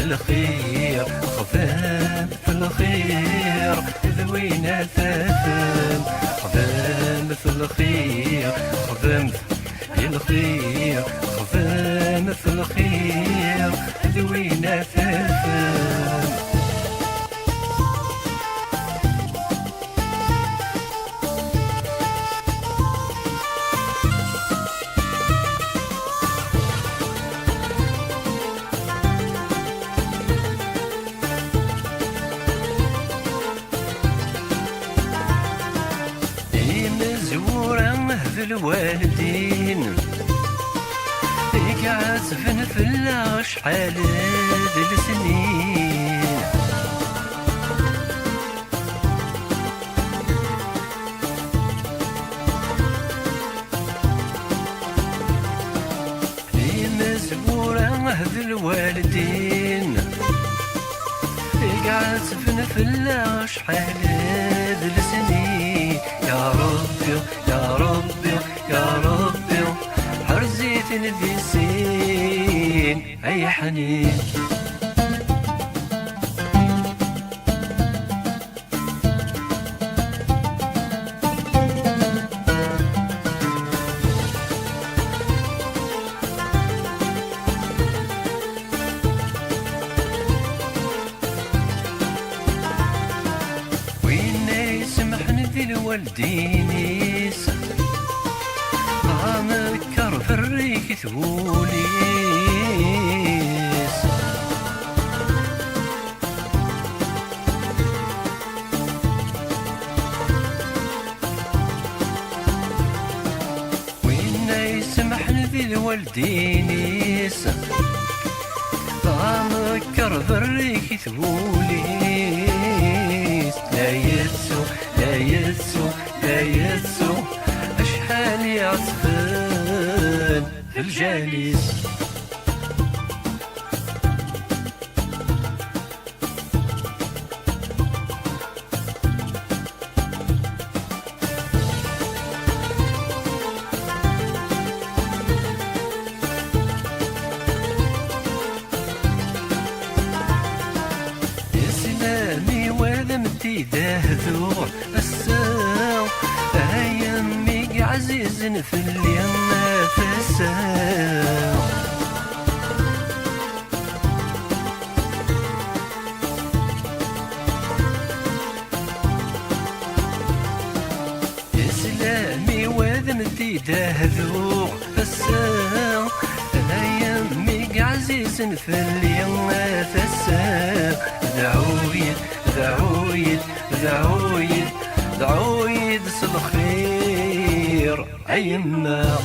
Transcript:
الخير خدام في الخير ذوينا ثاثن خدام في الخير خدام في الخير خدام في الخير ذوينا ثاثن الوالدين يعزفن في الأشحال ذي السنين مزبورة ذي الوالدين يعزفن في الأشحال ذي السنين يا ربي يا ربي يا ربي حرزيت الديسين أي حنين وين يسمحني ذي الوالدينيس مكر في الريك ثوليس وين يسمحني ذي الوالدينيس مكر في الريك ثوليس لا يسو لا يسو لا يسو أشحال يعصفن في الجالس إسلامي وذمتي دهذور الساو أيامي عزيز في اليم فساو إسلامي وذمتي دهذور الساو أيامي عزيز في اليم فساو دعويد دعويد دعويد دعويد الخير أيما